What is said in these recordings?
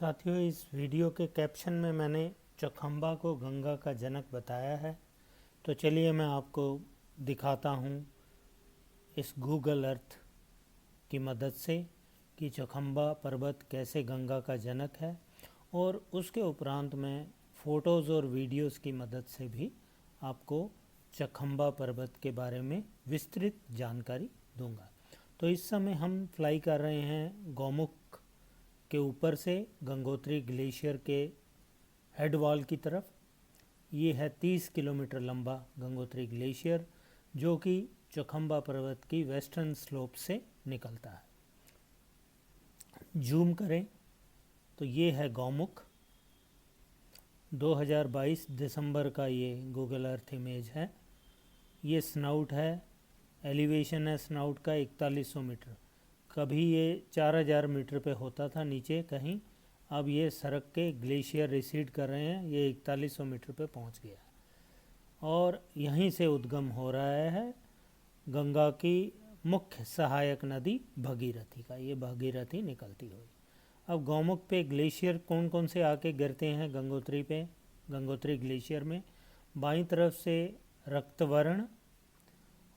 साथियों, इस वीडियो के कैप्शन में मैंने चौखंबा को गंगा का जनक बताया है। तो चलिए मैं आपको दिखाता हूँ इस गूगल अर्थ की मदद से कि चौखंबा पर्वत कैसे गंगा का जनक है, और उसके उपरांत मैं फ़ोटोज़ और वीडियोज़ की मदद से भी आपको चौखंबा पर्वत के बारे में विस्तृत जानकारी दूंगा। तो इस समय हम फ्लाई कर रहे हैं गौमुख के ऊपर से गंगोत्री ग्लेशियर के हेड वॉल की तरफ। ये है 30 किलोमीटर लंबा गंगोत्री ग्लेशियर, जो कि चौखंबा पर्वत की वेस्टर्न स्लोप से निकलता है। जूम करें तो ये है गौमुख। 2022 दिसंबर का ये गूगल अर्थ इमेज है। ये स्नाउट है, एलिवेशन है स्नाउट का 4100 मीटर। कभी ये 4000 मीटर पे होता था नीचे कहीं, अब ये सड़क के ग्लेशियर रिसीड कर रहे हैं, ये 4100 मीटर पे पहुंच गया। और यहीं से उद्गम हो रहा है गंगा की मुख्य सहायक नदी भगीरथी का। ये भगीरथी निकलती हुई। अब गौमुख पे ग्लेशियर कौन कौन से आके गिरते हैं गंगोत्री पे, गंगोत्री ग्लेशियर में? बाईं तरफ से रक्तवर्ण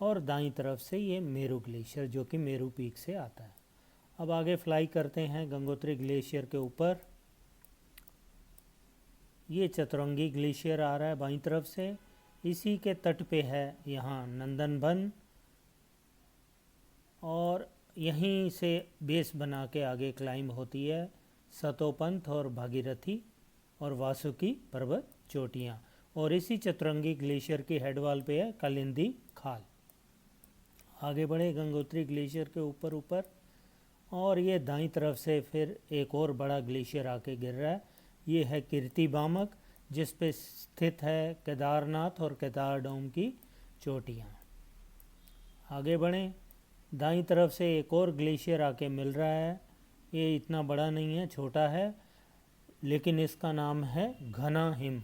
और दाईं तरफ से ये मेरू ग्लेशियर, जो कि मेरू पीक से आता है। अब आगे फ्लाई करते हैं गंगोत्री ग्लेशियर के ऊपर। ये चतुरंगी ग्लेशियर आ रहा है बाईं तरफ से। इसी के तट पे है यहाँ नंदनवन, और यहीं से बेस बना के आगे क्लाइंब होती है सतोपंथ और भागीरथी और वासुकी पर्वत चोटियाँ। और इसी चतुरंगी ग्लेशियर की हेडवाल पे है कालिंदी खाल। आगे बढ़े गंगोत्री ग्लेशियर के ऊपर ऊपर, और ये दाईं तरफ से फिर एक और बड़ा ग्लेशियर आके गिर रहा है। ये है कीर्ति बामक, जिस पे स्थित है केदारनाथ और केदारडोम की चोटियाँ। आगे बढ़ें, दाईं तरफ से एक और ग्लेशियर आके मिल रहा है। ये इतना बड़ा नहीं है, छोटा है, लेकिन इसका नाम है घना हिम।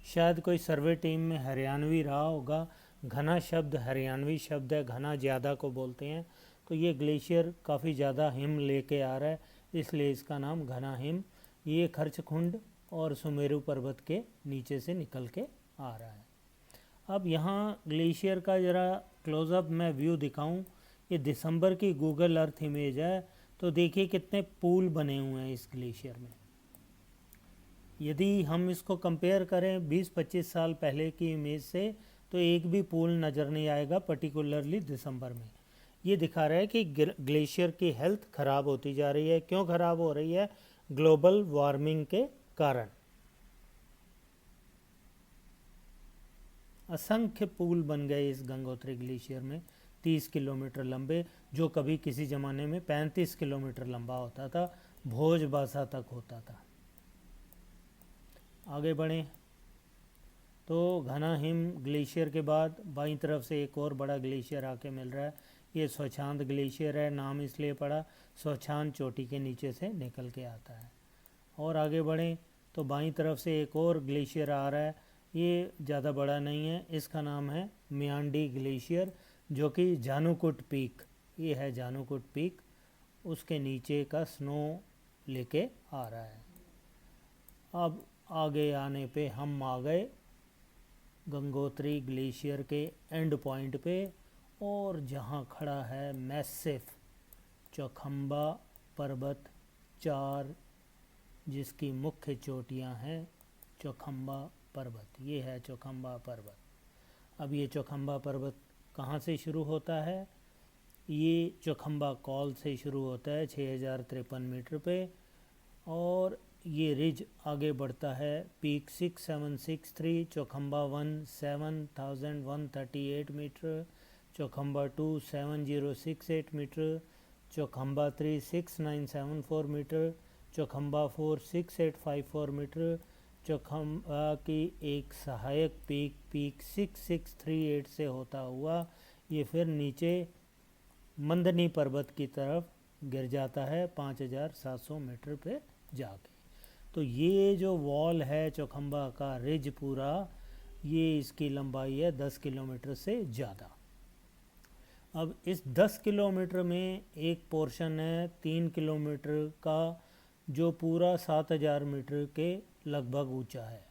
शायद कोई सर्वे टीम में हरियाणवी रहा होगा। घना शब्द हरियाणवी शब्द है, घना ज़्यादा को बोलते हैं। तो ये ग्लेशियर काफ़ी ज़्यादा हिम लेके आ रहा है, इसलिए इसका नाम घना हिम। ये खर्चकुंड और सुमेरु पर्वत के नीचे से निकल के आ रहा है। अब यहाँ ग्लेशियर का ज़रा क्लोज़अप मैं व्यू दिखाऊं। ये दिसंबर की गूगल अर्थ इमेज है, तो देखिए कितने पूल बने हुए हैं इस ग्लेशियर में। यदि हम इसको कंपेयर करें 20-25 साल पहले की इमेज से, तो एक भी पूल नज़र नहीं आएगा, पर्टिकुलरली दिसंबर में। ये दिखा रहा है कि ग्लेशियर की हेल्थ ख़राब होती जा रही है। क्यों ख़राब हो रही है? ग्लोबल वार्मिंग के कारण। असंख्य पुल बन गए इस गंगोत्री ग्लेशियर में, 30 किलोमीटर लंबे, जो कभी किसी ज़माने में 35 किलोमीटर लंबा होता था, भोजबासा तक होता था। आगे बढ़ें तो घना हिम ग्लेशियर के बाद बाईं तरफ से एक और बड़ा ग्लेशियर आके मिल रहा है। ये स्वच्छांद ग्लेशियर है, नाम इसलिए पड़ा, स्वच्छांद चोटी के नीचे से निकल के आता है। और आगे बढ़ें तो बाईं तरफ से एक और ग्लेशियर आ रहा है। ये ज़्यादा बड़ा नहीं है, इसका नाम है मियांडी ग्लेशियर, जो कि जानुकुट पीक, ये है जानुकुट पीक, उसके नीचे का स्नो लेके आ रहा है। अब आगे आने पे हम आ गए गंगोत्री ग्लेशियर के एंड पॉइंट पे, और जहाँ खड़ा है मैसिव चौखंबा पर्वत 4, जिसकी मुख्य चोटियाँ हैं चौखंबा पर्वत। ये है चौखंबा पर्वत। अब ये चौखंबा पर्वत कहाँ से शुरू होता है? ये चौखंबा कॉल से शुरू होता है 6053 मीटर पे, और ये रिज आगे बढ़ता है peak 6763, Chaukhamba 1 7138 metre, Chaukhamba 2 7068 metre, Chaukhamba 3 6974 metre, Chaukhamba 4 6854 metre, Chaukhamba की एक सहायक पीक 6638 से होता हुआ ये फिर नीचे मंदनी पर्वत की तरफ गिर जाता है 5700 मीटर पे जाके। तो ये जो वॉल है चौखंबा का रिज पूरा, ये इसकी लंबाई है 10 किलोमीटर से ज़्यादा। अब इस 10 किलोमीटर में एक पोर्शन है 3 किलोमीटर का, जो पूरा 7,000 मीटर के लगभग ऊंचा है।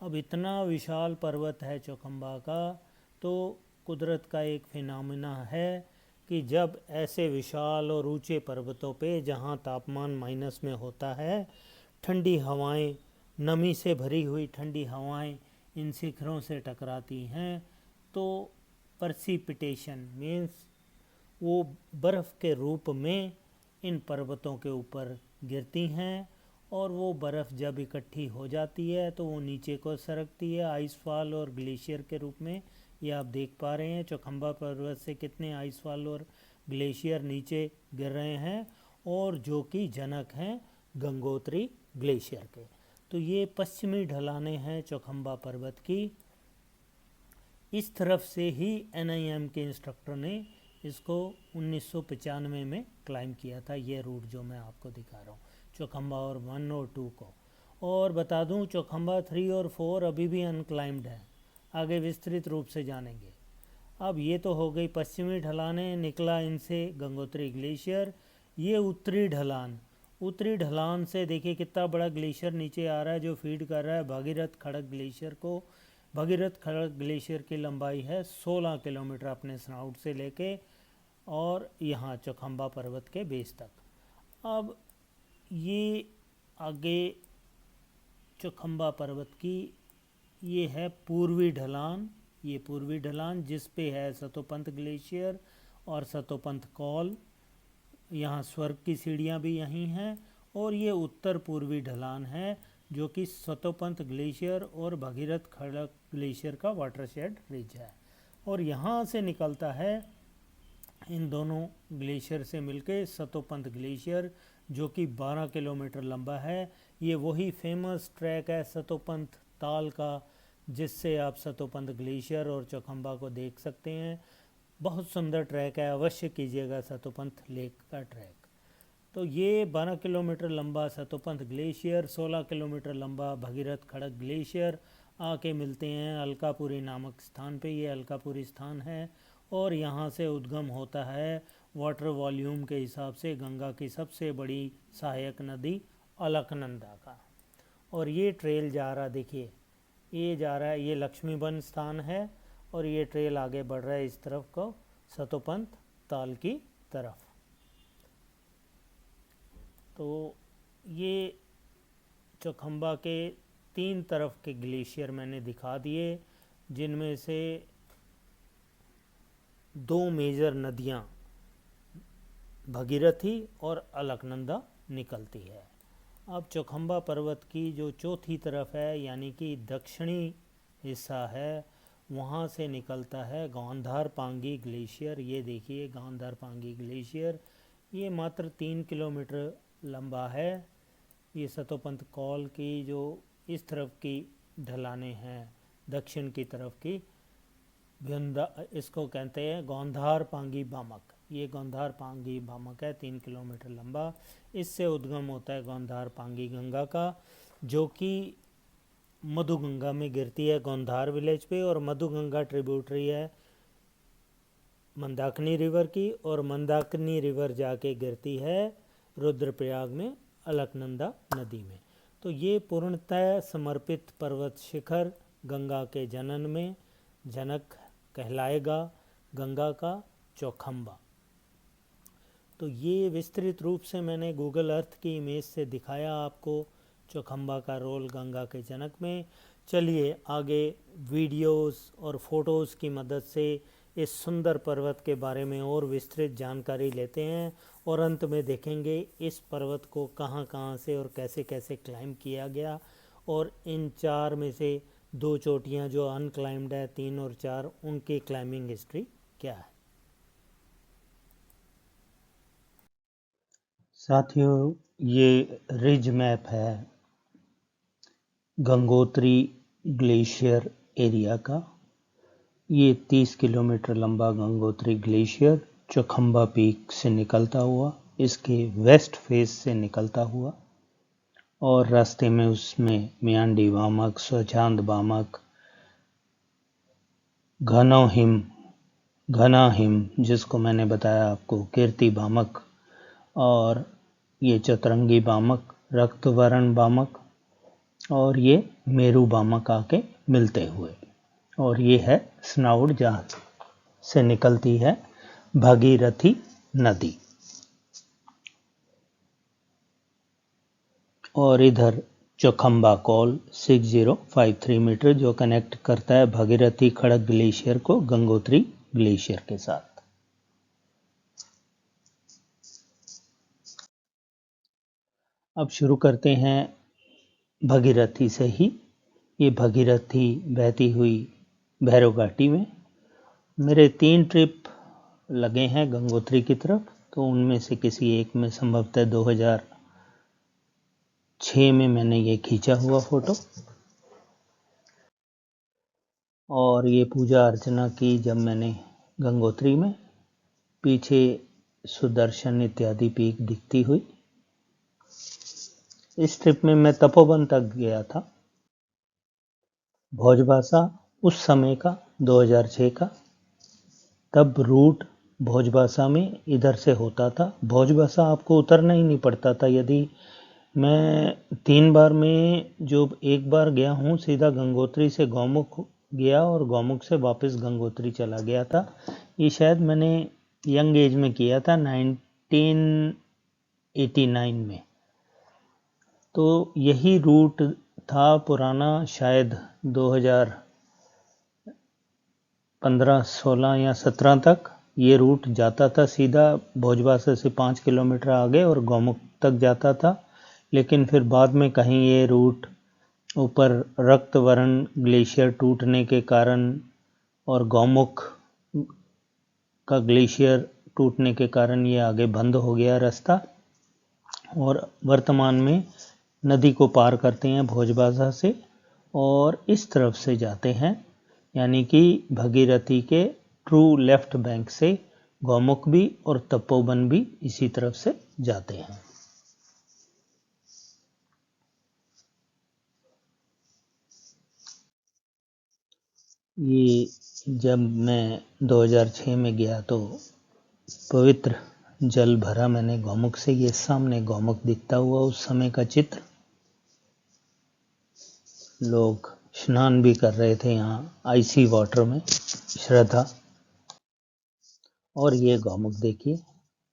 अब इतना विशाल पर्वत है चौखंबा का, तो कुदरत का एक फिनोमेना है कि जब ऐसे विशाल और ऊंचे पर्वतों पे जहाँ तापमान माइनस में होता है, ठंडी हवाएं, नमी से भरी हुई ठंडी हवाएं इन शिखरों से टकराती हैं, तो परसिपिटेशन मीन्स वो बर्फ़ के रूप में इन पर्वतों के ऊपर गिरती हैं, और वो बर्फ़ जब इकट्ठी हो जाती है तो वो नीचे को सरकती है आइस फॉल और ग्लेशियर के रूप में। ये आप देख पा रहे हैं चौखंबा पर्वत से कितने आइस फॉल और ग्लेशियर नीचे गिर रहे हैं, और जो कि जनक हैं गंगोत्री ग्लेशियर के। तो ये पश्चिमी ढलानें हैं चौखंबा पर्वत की। इस तरफ से ही NIM के इंस्ट्रक्टर ने इसको 1995 में क्लाइम किया था, ये रूट जो मैं आपको दिखा रहा हूँ, चौखंबा और 1 और 2 को। और बता दूँ चौखंबा 3 और 4 अभी भी अनक्लाइम्ड है, आगे विस्तृत रूप से जानेंगे। अब ये तो हो गई पश्चिमी ढलानें, निकला इनसे गंगोत्री ग्लेशियर। ये उत्तरी ढलान से देखिए कितना बड़ा ग्लेशियर नीचे आ रहा है जो फीड कर रहा है भागीरथ खड़क ग्लेशियर को। भागीरथ खड़क ग्लेशियर की लंबाई है 16 किलोमीटर अपने स्नाउट से लेके और यहाँ चौखंबा पर्वत के बेस तक। अब ये आगे चौखंबा पर्वत की ये है पूर्वी ढलान, ये पूर्वी ढलान जिस पे है सतोपंथ ग्लेशियर और सतोपंथ कॉल, यहाँ स्वर्ग की सीढ़ियाँ भी यहीं हैं। और ये उत्तर पूर्वी ढलान है जो कि सतोपंथ ग्लेशियर और भगीरथ खड़क ग्लेशियर का वाटरशेड रिज है, और यहाँ से निकलता है इन दोनों ग्लेशियर से मिलके सतोपंथ ग्लेशियर जो कि 12 किलोमीटर लंबा है। ये वही फेमस ट्रैक है सतोपंथ ताल का जिससे आप सतोपंथ ग्लेशियर और चौखंबा को देख सकते हैं। बहुत सुंदर ट्रैक है, अवश्य कीजिएगा सतोपंथ लेक का ट्रैक। तो ये 12 किलोमीटर लंबा सतोपंथ ग्लेशियर, 16 किलोमीटर लंबा भगीरथ खड़क ग्लेशियर आके मिलते हैं अलकापुरी नामक स्थान पे। ये अलकापुरी स्थान है और यहाँ से उद्गम होता है वाटर वॉल्यूम के हिसाब से गंगा की सबसे बड़ी सहायक नदी अलकनंदा का। और ये ट्रेल जा रहा, देखिए ये जा रहा है, ये लक्ष्मीबन स्थान है और ये ट्रेल आगे बढ़ रहा है इस तरफ को सतोपंथ ताल की तरफ। तो ये चौखंबा के 3 तरफ के ग्लेशियर मैंने दिखा दिए जिनमें से 2 मेजर नदियाँ भगीरथी और अलकनंदा निकलती है। अब चौखंबा पर्वत की जो चौथी तरफ है यानी कि दक्षिणी हिस्सा है, वहाँ से निकलता है गौंधार पांगी ग्लेशियर। ये देखिए गौंधार पांगी ग्लेशियर, ये मात्र 3 किलोमीटर लंबा है। ये सतोपंथ कॉल की जो इस तरफ की ढलानें हैं दक्षिण की तरफ की इसको कहते हैं गौंधार पांगी बामक। ये गौंधार पांगी बामक है 3 किलोमीटर लंबा। इससे उद्गम होता है गौंधार पांगी गंगा का जो कि मधुगंगा में गिरती है गौंधार विलेज पे, और मधुगंगा ट्रिब्यूटरी है मंदाकिनी रिवर की, और मंदाकिनी रिवर जाके गिरती है रुद्रप्रयाग में अलकनंदा नदी में। तो ये पूर्णतः समर्पित पर्वत शिखर गंगा के जनन में जनक कहलाएगा गंगा का चौखंबा। तो ये विस्तृत रूप से मैंने गूगल अर्थ की इमेज से दिखाया आपको चौखंबा का रोल गंगा के जनक में। चलिए आगे वीडियोस और फोटोज़ की मदद से इस सुंदर पर्वत के बारे में और विस्तृत जानकारी लेते हैं और अंत में देखेंगे इस पर्वत को कहाँ कहाँ से और कैसे कैसे क्लाइम किया गया, और इन 4 में से 2 चोटियाँ जो अनक्लाइम्ड है 3 और 4 उनकी क्लाइंबिंग हिस्ट्री क्या है। साथियों ये रिज मैप है गंगोत्री ग्लेशियर एरिया का। ये 30 किलोमीटर लंबा गंगोत्री ग्लेशियर चौखंबा पीक से निकलता हुआ इसके वेस्ट फेस से निकलता हुआ और रास्ते में उसमें मियांडी वामक, स्वचांद वामक, घना हिम जिसको मैंने बताया आपको कीर्ति वामक और ये चतुरंगी बामक, रक्तवर्ण बामक और ये मेरू बामक आके मिलते हुए, और ये है स्नाउड जहाँ से निकलती है भागीरथी नदी। और इधर चौखंबा कॉल 6053 मीटर जो कनेक्ट करता है भागीरथी खड़क ग्लेशियर को गंगोत्री ग्लेशियर के साथ। अब शुरू करते हैं भागीरथी से ही। ये भागीरथी बहती हुई भैरव घाटी में। मेरे 3 ट्रिप लगे हैं गंगोत्री की तरफ, तो उनमें से किसी एक में संभवतः 2006 में मैंने ये खींचा हुआ फोटो। और ये पूजा अर्चना की जब मैंने गंगोत्री में, पीछे सुदर्शन इत्यादि पीक दिखती हुई। इस ट्रिप में मैं तपोवन तक गया था। भोजबासा उस समय का 2006 का, तब रूट भोजबासा में इधर से होता था। भोजबासा आपको उतरना ही नहीं पड़ता था। यदि मैं 3 बार में जो एक बार गया हूँ सीधा गंगोत्री से गौमुख गया और गौमुख से वापस गंगोत्री चला गया था। ये शायद मैंने यंग एज में किया था 1989 में। तो यही रूट था पुराना, शायद 2015, 16 या 17 तक ये रूट जाता था सीधा भोजबासा से 5 किलोमीटर आगे और गौमुख तक जाता था। लेकिन फिर बाद में कहीं ये रूट ऊपर रक्तवर्ण ग्लेशियर टूटने के कारण और गौमुख का ग्लेशियर टूटने के कारण ये आगे बंद हो गया रास्ता, और वर्तमान में नदी को पार करते हैं भोजबासा से और इस तरफ से जाते हैं, यानी कि भगीरथी के ट्रू लेफ्ट बैंक से गौमुख भी और तपोवन भी इसी तरफ से जाते हैं। ये जब मैं 2006 में गया तो पवित्र जल भरा मैंने गौमुख से। ये सामने गौमुख दिखता हुआ उस समय का चित्र। लोग स्नान भी कर रहे थे यहाँ आइसी वाटर में, श्रद्धा। और ये गौमुख देखिए,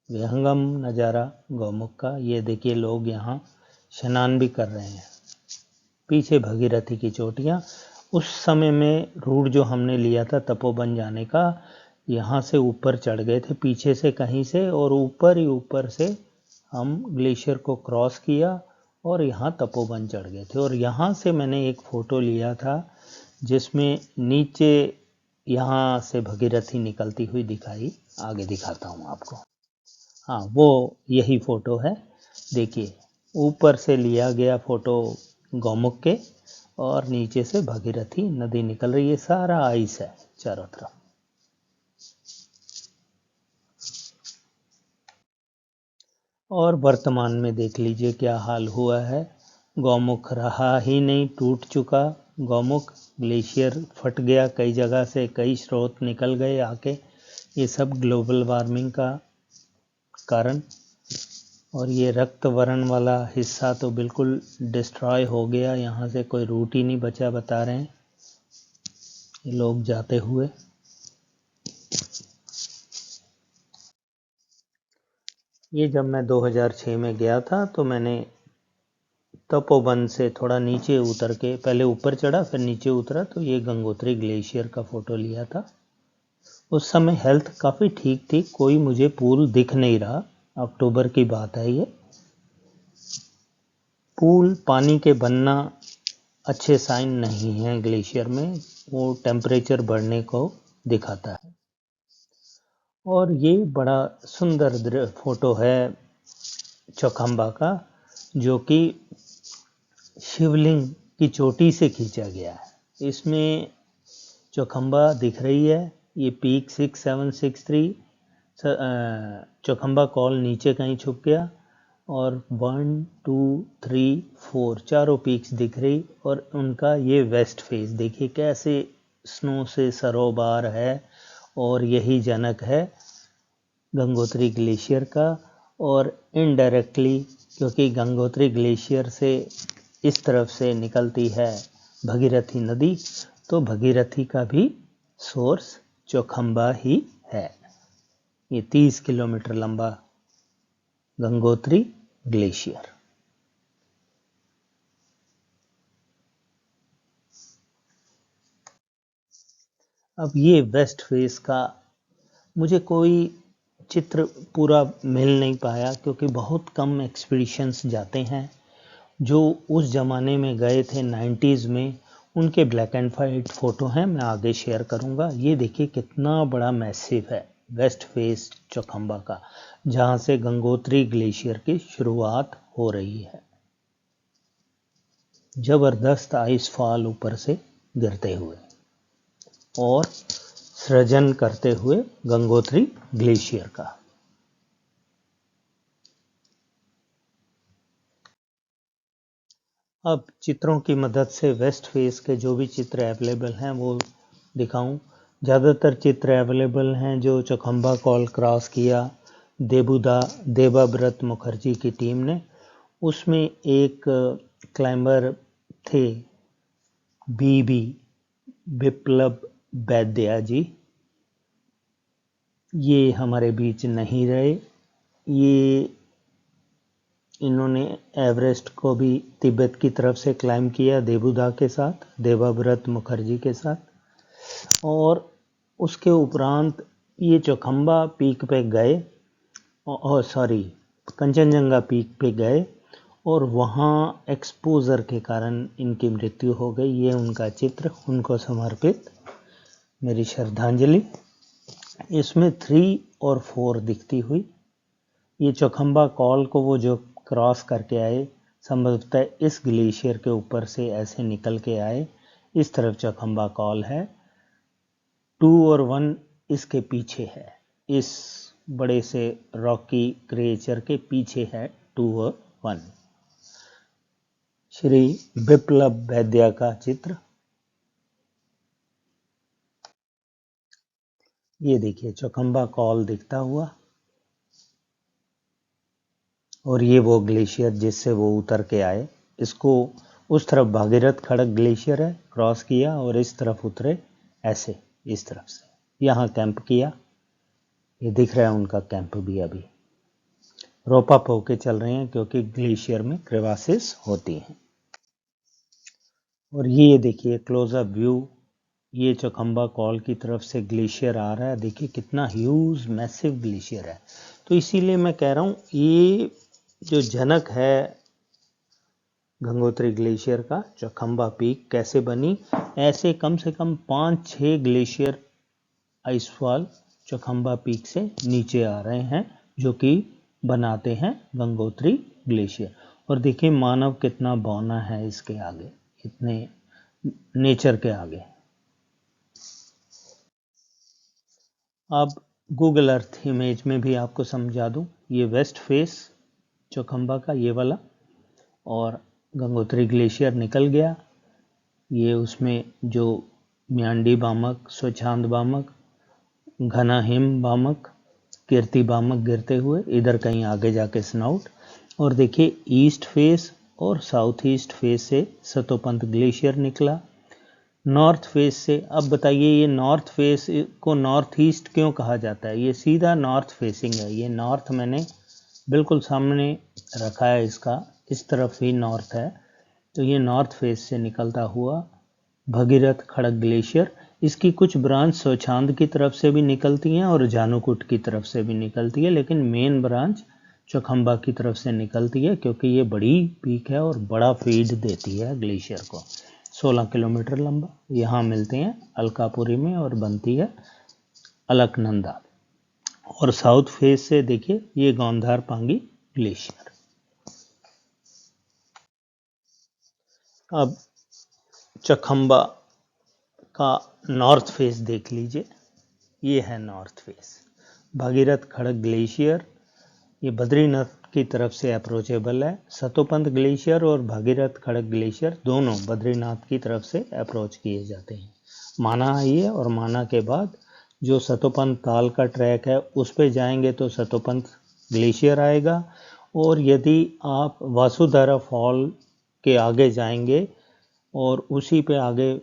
विहंगम नज़ारा गौमुख का। ये देखिए लोग यहाँ स्नान भी कर रहे हैं। पीछे भगीरथी की चोटियाँ। उस समय में रूट जो हमने लिया था तपोवन जाने का, यहाँ से ऊपर चढ़ गए थे पीछे से कहीं से, और ऊपर ही ऊपर से हम ग्लेशियर को क्रॉस किया और यहाँ तपोवन चढ़ गए थे। और यहाँ से मैंने एक फ़ोटो लिया था जिसमें नीचे यहाँ से भगीरथी निकलती हुई दिखाई। आगे दिखाता हूँ आपको। हाँ, वो यही फ़ोटो है। देखिए ऊपर से लिया गया फ़ोटो गौमुख के, और नीचे से भगीरथी नदी निकल रही है। सारा आइस है चारों तरफ। और वर्तमान में देख लीजिए क्या हाल हुआ है। गौमुख रहा ही नहीं, टूट चुका गौमुख। ग्लेशियर फट गया कई जगह से, कई स्रोत निकल गए आके। ये सब ग्लोबल वार्मिंग का कारण। और ये रक्त वर्ण वाला हिस्सा तो बिल्कुल डिस्ट्रॉय हो गया, यहाँ से कोई रूट ही नहीं बचा, बता रहे हैं ये लोग जाते हुए। ये जब मैं 2006 में गया था तो मैंने तपोवन से थोड़ा नीचे उतर के, पहले ऊपर चढ़ा फिर नीचे उतरा, तो ये गंगोत्री ग्लेशियर का फ़ोटो लिया था। उस समय हेल्थ काफ़ी ठीक थी, कोई मुझे पूल दिख नहीं रहा। अक्टूबर की बात है ये। पूल पानी के बनना अच्छे साइन नहीं है ग्लेशियर में, वो टेम्परेचर बढ़ने को दिखाता है। और ये बड़ा सुंदर फोटो है चौखंबा का, जो कि शिवलिंग की चोटी से खींचा गया है। इसमें चौखंबा दिख रही है। ये पीक 6763, चौखंबा कॉल नीचे कहीं छुप गया, और 1 2 3 4 चारों पीक्स दिख रही। और उनका ये वेस्ट फेस देखिए कैसे स्नो से सरोबार है, और यही जनक है गंगोत्री ग्लेशियर का। और इनडायरेक्टली क्योंकि गंगोत्री ग्लेशियर से इस तरफ से निकलती है भगीरथी नदी, तो भगीरथी का भी सोर्स चौखंबा ही है। ये 30 किलोमीटर लंबा गंगोत्री ग्लेशियर। अब ये वेस्ट फेस का मुझे कोई चित्र पूरा मिल नहीं पाया क्योंकि बहुत कम एक्सपीडिशंस जाते हैं। जो उस ज़माने में गए थे 90s में, उनके ब्लैक एंड वाइट फ़ोटो हैं, मैं आगे शेयर करूंगा। ये देखिए कितना बड़ा मैसिव है वेस्ट फेस चौखंबा का, जहां से गंगोत्री ग्लेशियर की शुरुआत हो रही है। ज़बरदस्त आइस फॉल ऊपर से गिरते हुए और सृजन करते हुए गंगोत्री ग्लेशियर का। अब चित्रों की मदद से वेस्ट फेस के जो भी चित्र अवेलेबल हैं वो दिखाऊं। ज़्यादातर चित्र अवेलेबल हैं जो चौखंबा कॉल क्रॉस किया देबाव्रत मुखर्जी की टीम ने। उसमें एक क्लाइंबर थे बीबी बिप्लब वैद्या जी। ये हमारे बीच नहीं रहे। ये इन्होंने एवरेस्ट को भी तिब्बत की तरफ से क्लाइम किया देबुदा के साथ, देबाव्रत मुखर्जी के साथ। और उसके उपरांत ये चौखंबा पीक पे गए, और कंचनजंगा पीक पे गए और वहाँ एक्सपोजर के कारण इनकी मृत्यु हो गई। ये उनका चित्र, उनको समर्पित मेरी श्रद्धांजलि। इसमें 3 और 4 दिखती हुई। ये चौखंबा कॉल को वो जो क्रॉस करके आए, संभवतः इस ग्लेशियर के ऊपर से ऐसे निकल के आए। इस तरफ चौखंबा कॉल है, 2 और 1 इसके पीछे है। इस बड़े से रॉकी क्रिएचर के पीछे है 2 और 1। श्री बिप्लब वैद्या का चित्र। ये देखिए चौखंबा कॉल दिखता हुआ, और ये वो ग्लेशियर जिससे वो उतर के आए। इसको उस तरफ भागीरथ खड़क ग्लेशियर है, क्रॉस किया और इस तरफ उतरे ऐसे, इस तरफ से यहाँ कैंप किया। ये दिख रहा है उनका कैंप भी अभी रोप अप होके चल रहे हैं क्योंकि ग्लेशियर में क्रेवासिस होती हैं। और ये देखिए क्लोजअप व्यू, ये चौखंबा कॉल की तरफ से ग्लेशियर आ रहा है। देखिए कितना ह्यूज मैसिव ग्लेशियर है। तो इसीलिए मैं कह रहा हूँ ये जो जनक है गंगोत्री ग्लेशियर का, चौखंबा पीक कैसे बनी, ऐसे कम से कम 5-6 ग्लेशियर आइसफॉल चौखंबा पीक से नीचे आ रहे हैं जो कि बनाते हैं गंगोत्री ग्लेशियर। और देखिए मानव कितना बौना है इसके आगे, इतने नेचर के आगे। अब गूगल अर्थ इमेज में भी आपको समझा दूं, ये वेस्ट फेस चौखंबा का ये वाला, और गंगोत्री ग्लेशियर निकल गया। ये उसमें जो म्यांडी बामक, स्वच्छांद बामक, घना हिम बामक, कीर्ति बामक गिरते हुए इधर कहीं आगे जाके स्नाउट। और देखिए ईस्ट फेस और साउथ ईस्ट फेस से सतोपंत ग्लेशियर निकला। नॉर्थ फेस से, अब बताइए ये नॉर्थ फेस को नॉर्थ ईस्ट क्यों कहा जाता है? ये सीधा नॉर्थ फेसिंग है। ये नॉर्थ मैंने बिल्कुल सामने रखा है इसका, इस तरफ ही नॉर्थ है। तो ये नॉर्थ फेस से निकलता हुआ भगीरथ खड़क ग्लेशियर। इसकी कुछ ब्रांच स्वच्छांद की तरफ से भी निकलती हैं और जानुकुट की तरफ से भी निकलती है, लेकिन मेन ब्रांच चौखंबा की तरफ से निकलती है क्योंकि ये बड़ी पीक है और बड़ा फीड देती है ग्लेशियर को। 16 किलोमीटर लंबा। यहाँ मिलते हैं अलकापुरी में और बनती है अलकनंदा। और साउथ फेस से देखिए ये गौंधार पांगी ग्लेशियर। अब चौखंबा का नॉर्थ फेस देख लीजिए, ये है नॉर्थ फेस। भागीरथ खड़क ग्लेशियर ये बद्रीनाथ की तरफ से अप्रोचेबल है। सतोपंत ग्लेशियर और भागीरथ खड़क ग्लेशियर दोनों बद्रीनाथ की तरफ से अप्रोच किए जाते हैं। माना आइए, और माना के बाद जो सतोपंत ताल का ट्रैक है उस पे जाएंगे तो सतोपंत ग्लेशियर आएगा। और यदि आप वासुधारा फॉल के आगे जाएंगे और उसी पे आगे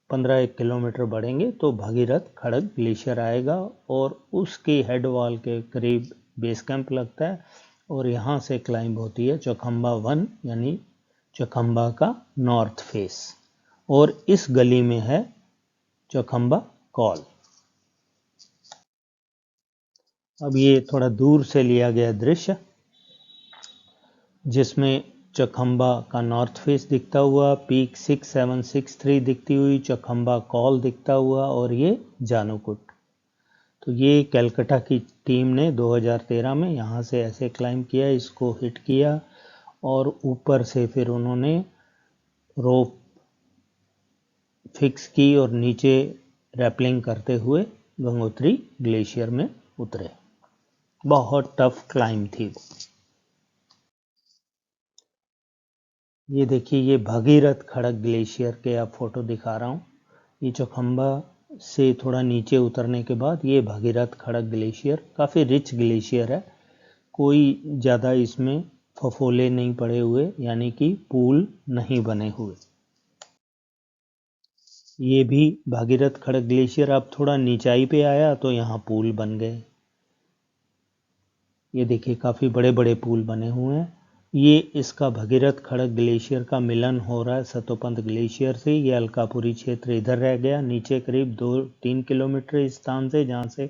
15 किलोमीटर बढ़ेंगे तो भागीरथ खड़ग ग्लेशियर आएगा और उसके हेड वॉल के करीब बेस कैंप लगता है और यहाँ से क्लाइंब होती है चौखंबा 1 यानी चौखंबा का नॉर्थ फेस, और इस गली में है चौखंबा कॉल। अब ये थोड़ा दूर से लिया गया दृश्य जिसमें चौखंबा का नॉर्थ फेस दिखता हुआ, पीक 6763 दिखती हुई, चौखंबा कॉल दिखता हुआ और ये जानूकुट। तो ये कलकत्ता की टीम ने 2013 में यहाँ से ऐसे क्लाइंब किया, इसको हिट किया और ऊपर से फिर उन्होंने रोप फिक्स की और नीचे रैपलिंग करते हुए गंगोत्री ग्लेशियर में उतरे। बहुत टफ क्लाइंब थी वो। ये देखिए, ये भागीरथ खड़ग ग्लेशियर के आप फोटो दिखा रहा हूँ। ये चौखंबा से थोड़ा नीचे उतरने के बाद ये भागीरथ खड़ग ग्लेशियर काफ़ी रिच ग्लेशियर है, कोई ज़्यादा इसमें फफोले नहीं पड़े हुए, यानी कि पूल नहीं बने हुए। ये भी भागीरथ खड़ग ग्लेशियर अब थोड़ा नीचाई पे आया तो यहाँ पुल बन गए। ये देखिए काफ़ी बड़े बड़े पुल बने हुए हैं। ये इसका भागीरथ खड़ग ग्लेशियर का मिलन हो रहा है सतोपंथ ग्लेशियर से। ये अलकापुरी क्षेत्र इधर रह गया नीचे करीब 2-3 किलोमीटर इस स्थान से जहाँ से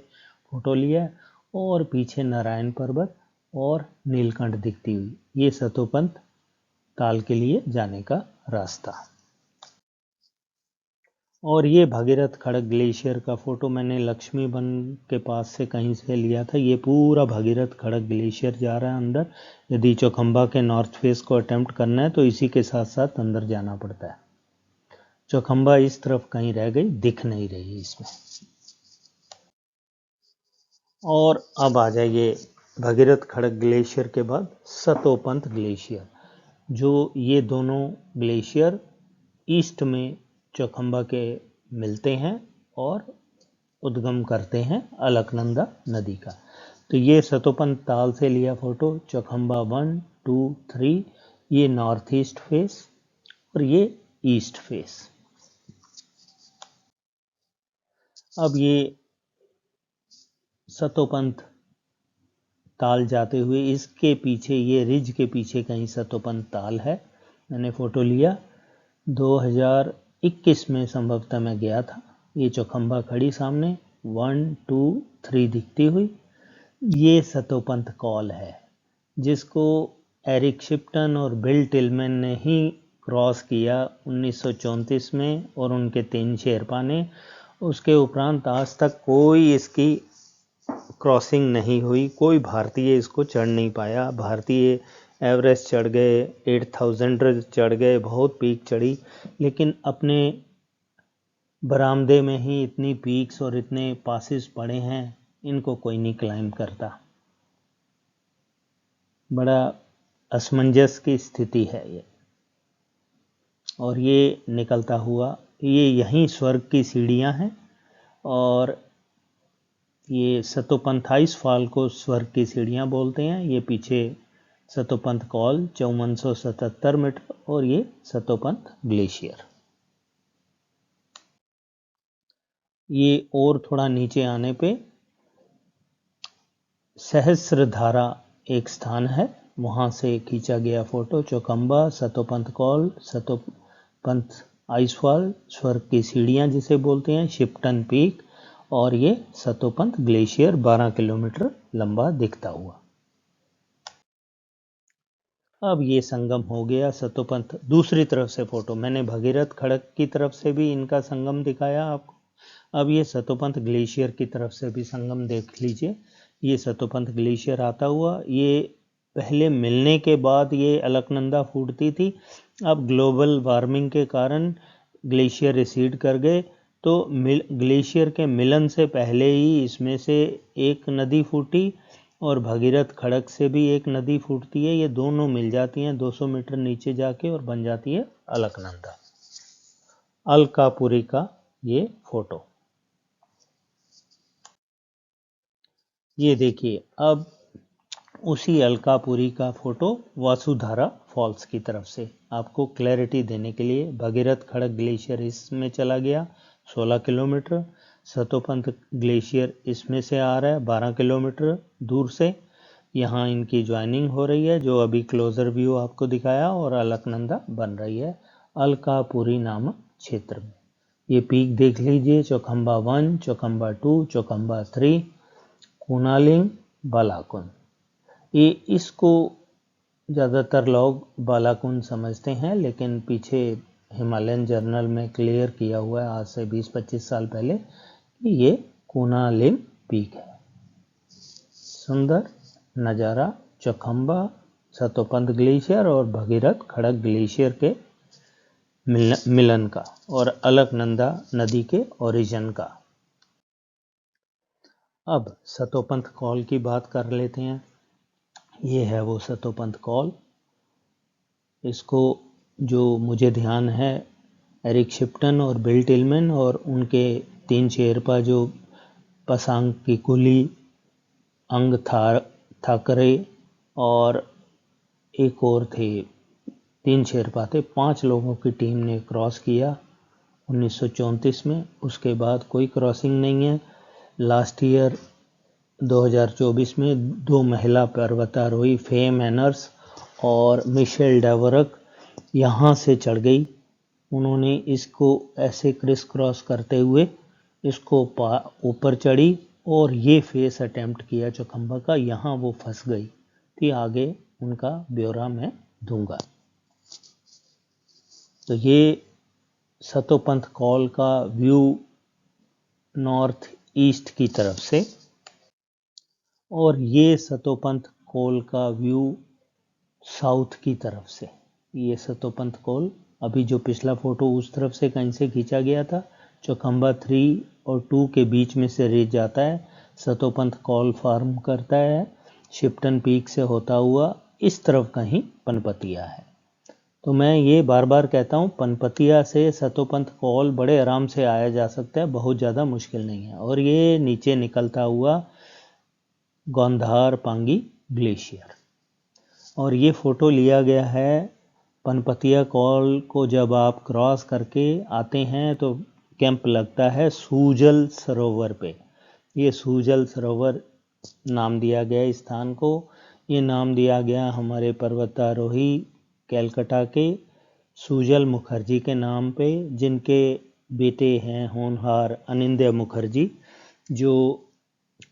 फोटो लिया है, और पीछे नारायण पर्वत और नीलकंठ दिखती हुई। ये सतोपंथ ताल के लिए जाने का रास्ता। और ये भागीरथ खड़ग ग्लेशियर का फोटो मैंने लक्ष्मी वन के पास से कहीं से लिया था। ये पूरा भागीरथ खड़ग ग्लेशियर जा रहा है अंदर। यदि चौखंबा के नॉर्थ फेस को अटेम्प्ट करना है तो इसी के साथ साथ अंदर जाना पड़ता है। चौखंबा इस तरफ कहीं रह गई, दिख नहीं रही इसमें। और अब आ जाइए भागीरथ खड़ग ग्लेशियर के बाद सतोपंथ ग्लेशियर, जो ये दोनों ग्लेशियर ईस्ट में चौखंबा के मिलते हैं और उद्गम करते हैं अलकनंदा नदी का। तो ये सतोपंथ ताल से लिया फोटो, चौखंबा 1, 2, 3, ये नॉर्थ ईस्ट फेस और ये ईस्ट फेस। अब ये सतोपंथ ताल जाते हुए इसके पीछे, ये रिज के पीछे कहीं सतोपंथ ताल है। मैंने फोटो लिया 2021 में, संभवतः मैं गया था। ये चौखंबा खड़ी सामने 1, 2, 3 दिखती हुई। ये सतोपंथ कॉल है जिसको एरिक शिप्टन और बिल टिलमैन ने ही क्रॉस किया 1934 में और उनके 3 शेरपा ने। उसके उपरांत आज तक कोई इसकी क्रॉसिंग नहीं हुई, कोई भारतीय इसको चढ़ नहीं पाया। भारतीय एवरेस्ट चढ़ गए, 8000 चढ़ गए, बहुत पीक चढ़ी, लेकिन अपने बरामदे में ही इतनी पीक्स और इतने पासिस पड़े हैं, इनको कोई नहीं क्लाइंब करता। बड़ा असमंजस की स्थिति है ये। और ये निकलता हुआ, ये यहीं स्वर्ग की सीढ़ियां हैं और ये सतोपंथ आइस फॉल को स्वर्ग की सीढ़ियां बोलते हैं। ये पीछे सतोपंथ कॉल 5477 मीटर और ये सतोपंथ ग्लेशियर। ये और थोड़ा नीचे आने पे सहस्रधारा एक स्थान है, वहाँ से खींचा गया photo. Chaukhamba, Satopanth call, Satopanth icefall, स्वर्ग की सीढ़ियाँ जिसे बोलते हैं, शिप्टन पीक और ये सतोपंथ ग्लेशियर 12 किलोमीटर लंबा दिखता हुआ। अब ये संगम हो गया सतोपंथ। दूसरी तरफ से फोटो मैंने भगीरथ खड़ग की तरफ से भी इनका संगम दिखाया आपको। अब ये सतोपंथ ग्लेशियर की तरफ से भी संगम देख लीजिए। ये सतोपंथ ग्लेशियर आता हुआ, ये पहले मिलने के बाद ये अलकनंदा फूटती थी। अब ग्लोबल वार्मिंग के कारण ग्लेशियर रिसीड कर गए, तो ग्लेशियर के मिलन से पहले ही इसमें से एक नदी फूटी और भगीरथ खड़ग से भी एक नदी फूटती है। ये दोनों मिल जाती हैं 200 मीटर नीचे जाके और बन जाती है अलकनंदा। अलकापुरी का ये फोटो। ये देखिए, अब उसी अलकापुरी का फोटो वासुधारा फॉल्स की तरफ से आपको क्लैरिटी देने के लिए। भगीरथ खड़क ग्लेशियर इसमें चला गया 16 किलोमीटर, सतोपंथ ग्लेशियर इसमें से आ रहा है 12 किलोमीटर दूर से। यहाँ इनकी ज्वाइनिंग हो रही है, जो अभी क्लोजर व्यू आपको दिखाया, और अलकनंदा बन रही है अलकापुरी नामक क्षेत्र में। ये पीक देख लीजिए, चौखंबा 1, चौखंबा 2, चौखंबा 3, कुनालिंग, बालाकुन। ये इसको ज़्यादातर लोग बालाकुन समझते हैं, लेकिन पीछे हिमालयन जर्नल में क्लियर किया हुआ है आज से 20-25 साल पहले कि ये कुनालिंग पीक है। सुंदर नज़ारा चौखंबा, सतोपंथ ग्लेशियर और भगीरथ खड़क ग्लेशियर के मिलन का और अलकनंदा नदी के ओरिजिन का। अब सतोपंथ कॉल की बात कर लेते हैं। ये है वो सतोपंथ कॉल। इसको जो मुझे ध्यान है, एरिक शिप्टन और बिल टिलमैन और उनके 3 शेरपा जो पसांग की कुली, अंग थाकरे और एक और थे, 3 शेरपा थे, 5 लोगों की टीम ने क्रॉस किया 1934 में। उसके बाद कोई क्रॉसिंग नहीं है। लास्ट ईयर 2024 में 2 महिला पर्वतारोही फे मैनर्स और मिशेल डेवरक यहाँ से चढ़ गई। उन्होंने इसको ऐसे क्रिस क्रॉस करते हुए इसको ऊपर चढ़ी और ये फेस अटेम्प्ट किया चौखंबा का, यहाँ वो फंस गई थी। आगे उनका ब्यौरा मैं दूंगा। तो ये सतोपंथ कॉल का व्यू नॉर्थ ईस्ट की तरफ से, और ये सतोपंथ कॉल का व्यू साउथ की तरफ से। ये सतोपंथ कॉल अभी जो पिछला फोटो उस तरफ से कहीं से खींचा गया था, चौखंबा 3 और 2 के बीच में से रेज जाता है, सतोपंथ कॉल फॉर्म करता है, शिप्टन पीक से होता हुआ इस तरफ कहीं पनपतिया है। तो मैं ये बार बार कहता हूँ, पनपतिया से सतोपंथ कॉल बड़े आराम से आया जा सकता है, बहुत ज़्यादा मुश्किल नहीं है। और ये नीचे निकलता हुआ गौंधार पांगी ग्लेशियर। और ये फ़ोटो लिया गया है पनपतिया कॉल को जब आप क्रॉस करके आते हैं तो कैंप लगता है सूजल सरोवर पे। ये सूजल सरोवर नाम दिया गया इस स्थान को। ये नाम दिया गया हमारे पर्वतारोही कैलकाटा के सूजल मुखर्जी के नाम पे, जिनके बेटे हैं होनहार अनिंद्य मुखर्जी, जो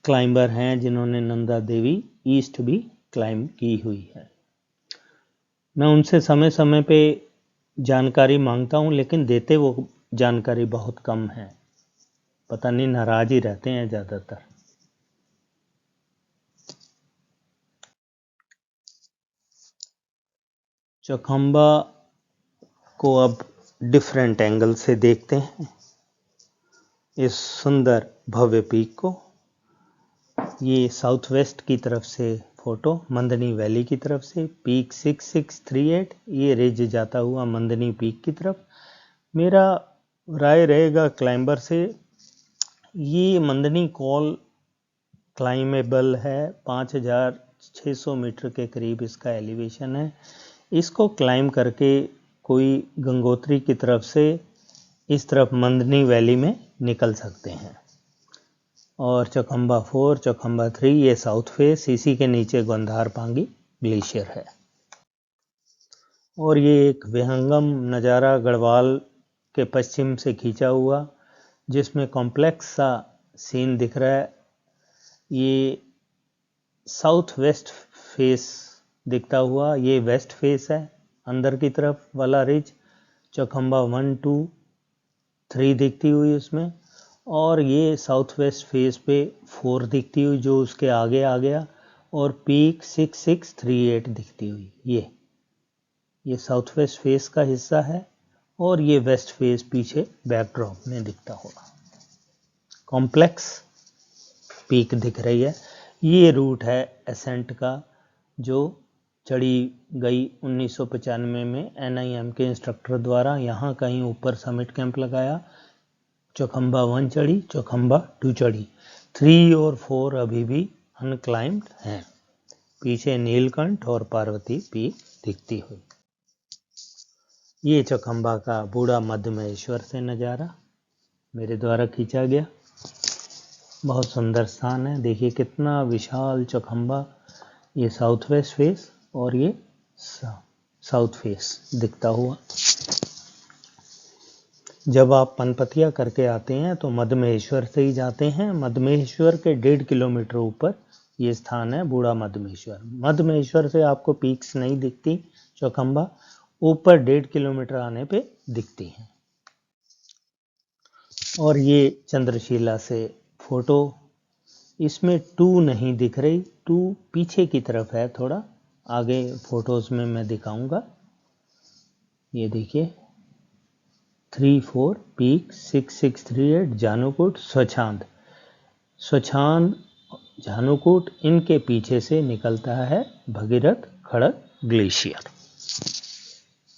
क्लाइंबर हैं जिन्होंने नंदा देवी ईस्ट भी क्लाइंब की हुई है। मैं उनसे समय समय पे जानकारी मांगता हूँ, लेकिन देते वो जानकारी बहुत कम है। पता नहीं नाराज ही रहते हैं ज़्यादातर। चौखंबा को अब डिफरेंट एंगल से देखते हैं, इस सुंदर भव्य पीक को। ये साउथ वेस्ट की तरफ से फोटो, मंदनी वैली की तरफ से पीक 6638, ये रेज जाता हुआ मंदनी पीक की तरफ। मेरा राय रहेगा क्लाइंबर से, ये मंदनी कॉल क्लाइमेबल है, 5600 मीटर के करीब इसका एलिवेशन है। इसको क्लाइंब करके कोई गंगोत्री की तरफ से इस तरफ मंदनी वैली में निकल सकते हैं। और चौखंबा 4, चौखंबा 3 ये साउथ फेस, इसी के नीचे गौंधार पांगी ग्लेशियर है। और ये एक विहंगम नज़ारा गढ़वाल के पश्चिम से खींचा हुआ, जिसमें कॉम्प्लेक्स सा सीन दिख रहा है। ये साउथ वेस्ट फेस दिखता हुआ, ये वेस्ट फेस है अंदर की तरफ वाला रिज। चौखंबा 1, 2, 3 दिखती हुई उसमें, और ये साउथ वेस्ट फेस पे 4 दिखती हुई जो उसके आगे आ गया, और पीक 6638 दिखती हुई। ये साउथ वेस्ट फेस का हिस्सा है, और ये वेस्ट फेस पीछे बैकड्रॉप में दिखता होगा। कॉम्प्लेक्स पीक दिख रही है। ये रूट है एसेंट का, जो चढ़ी गई 1995 में NIM के इंस्ट्रक्टर द्वारा। यहाँ कहीं ऊपर समिट कैंप लगाया, चौखंबा 1 चढ़ी, चौखंबा 2 चढ़ी, 3 और 4 अभी भी अनक्लाइम्ड हैं। पीछे नीलकंठ और पार्वती पीक दिखती हुई। ये चौखंबा का बूढ़ा मध्य महेश्वर से नज़ारा मेरे द्वारा खींचा गया। बहुत सुंदर स्थान है। देखिए कितना विशाल चौखंबा, ये साउथ वेस्ट फेस और ये साउथ फेस दिखता हुआ। जब आप पनपतिया करके आते हैं तो मध्य महेश्वर से ही जाते हैं। मध्य महेश्वर के 1.5 किलोमीटर ऊपर ये स्थान है बूढ़ा मध्य महेश्वर। मध्य महेश्वर से आपको पीक्स नहीं दिखती चौखंबा, ऊपर 1.5 किलोमीटर आने पे दिखती हैं। और ये चंद्रशिला से फोटो, इसमें 2 नहीं दिख रही, 2 पीछे की तरफ है, थोड़ा आगे फोटोज में मैं दिखाऊंगा। ये देखिए 34 पीक 6638 जानूकूट स्वच्छांद। स्वच्छांद जानूकूट, इनके पीछे से निकलता है भगीरथ खड़ग ग्लेशियर।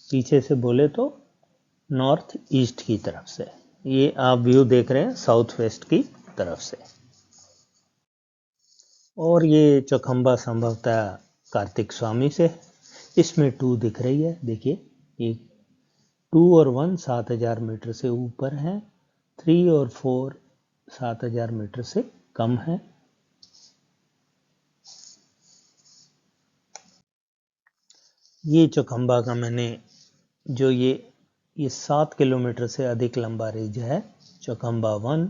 पीछे से बोले तो नॉर्थ ईस्ट की तरफ से। ये आप व्यू देख रहे हैं साउथ वेस्ट की तरफ से। और ये चौखंबा संभवतः कार्तिक स्वामी से, इसमें 2 दिख रही है। देखिए एक 2 और 1 7000 मीटर से ऊपर है, 3 और 4 7000 मीटर से कम है। ये चौखंबा का मैंने जो ये 7 किलोमीटर से अधिक लंबा रिज है। चौखंबा 1,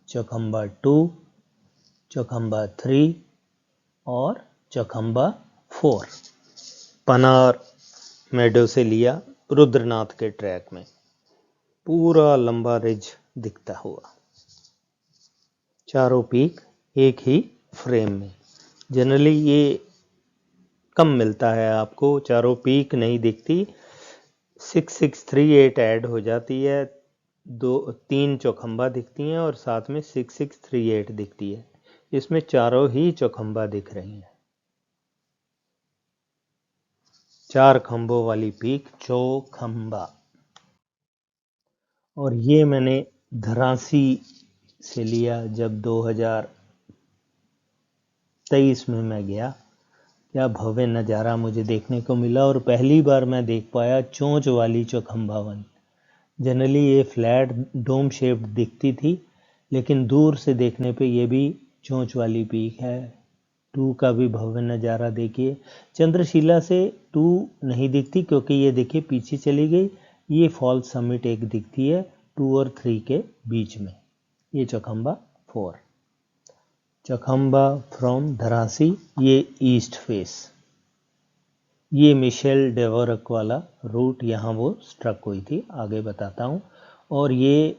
चौखंबा 2, चौखंबा 3 और चौखंबा 4 पनार मेडो से लिया रुद्रनाथ के ट्रैक में। पूरा लंबा रिज दिखता हुआ, चारों पीक एक ही फ्रेम में। जनरली ये कम मिलता है आपको, चारों पीक नहीं दिखती। 6638 ऐड हो जाती है, 3 चौखंबा दिखती हैं और साथ में 6638 दिखती है। इसमें चारों ही चौखंबा दिख रही हैं। 4 खंभों वाली पीक चौखंबा। और ये मैंने धरासी से लिया जब 2023 में मैं गया। क्या भव्य नज़ारा मुझे देखने को मिला और पहली बार मैं देख पाया चोंच वाली चौखंबा वन। जनरली ये फ्लैट डोम शेप्ड दिखती थी, लेकिन दूर से देखने पे ये भी चोंच वाली पीक है। 2 का भी भव्य नज़ारा देखिए। चंद्रशिला से 2 नहीं दिखती क्योंकि ये देखिए पीछे चली गई। ये फॉल समिट एक दिखती है 2 और 3 के बीच में। ये चौखंबा 4, चौखंबा फ्रॉम धरासी, ये ईस्ट फेस। ये मिशेल डेवोरक वाला रूट, यहाँ वो स्ट्रक हुई थी, आगे बताता हूँ। और ये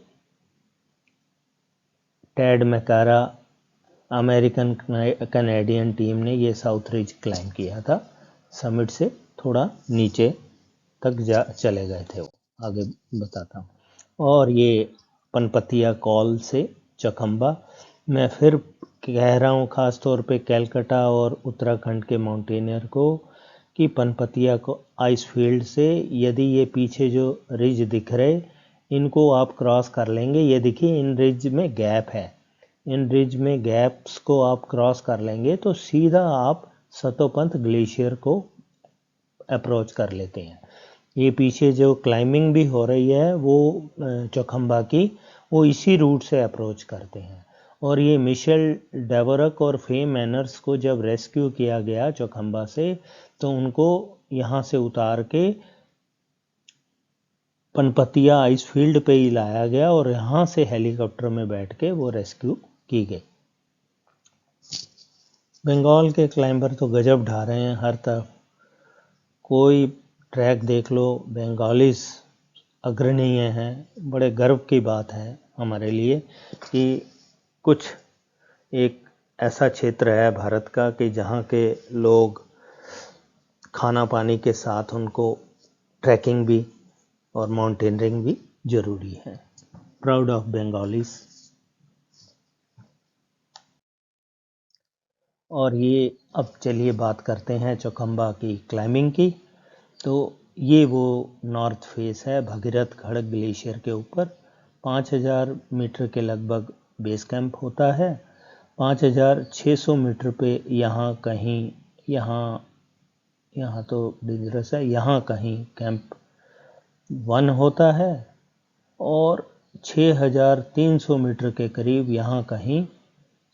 टेड मैकारा अमेरिकन कनेडियन टीम ने ये साउथ रिज क्लाइम किया था। समिट से थोड़ा नीचे तक चले गए थे वो, आगे बताता हूँ। और ये पनपतिया कॉल से चौखंबा, मैं फिर कह रहा हूँ ख़ास तौर पे कैलकाटा और उत्तराखंड के माउंटेनियर को कि पनपतिया को आइस फील्ड से यदि ये पीछे जो रिज दिख रहे, इनको आप क्रॉस कर लेंगे। ये देखिए इन रिज में गैप है, इन रिज में गैप्स को आप क्रॉस कर लेंगे तो सीधा आप सतोपंथ ग्लेशियर को अप्रोच कर लेते हैं। ये पीछे जो क्लाइंबिंग भी हो रही है वो चौखंबा की, वो इसी रूट से अप्रोच करते हैं। और ये मिशेल डेवोरक और फे मैनर्स को जब रेस्क्यू किया गया चौखंबा से, तो उनको यहाँ से उतार के पनपतिया आइस फील्ड पे ही लाया गया और यहाँ से हेलीकॉप्टर में बैठ के वो रेस्क्यू की गई। बंगाल के क्लाइंबर तो गजब ढा रहे हैं हर तरफ, कोई ट्रैक देख लो बंगालीज अग्रणीय हैं। बड़े गर्व की बात है हमारे लिए कि कुछ एक ऐसा क्षेत्र है भारत का कि जहाँ के लोग खाना पानी के साथ उनको ट्रैकिंग भी और माउंटेनियरिंग भी जरूरी है। Proud of Bengalis. और ये अब चलिए बात करते हैं चौखंबा की क्लाइंबिंग की। तो ये वो नॉर्थ फेस है भगीरथ खड़ग ग्लेशियर के ऊपर। 5000 मीटर के लगभग बेस कैंप होता है। 5600 मीटर पे यहाँ कहीं यहाँ यहाँ तो डेंजरस है, यहाँ कहीं कैंप 1 होता है और 6,300 मीटर के करीब यहाँ कहीं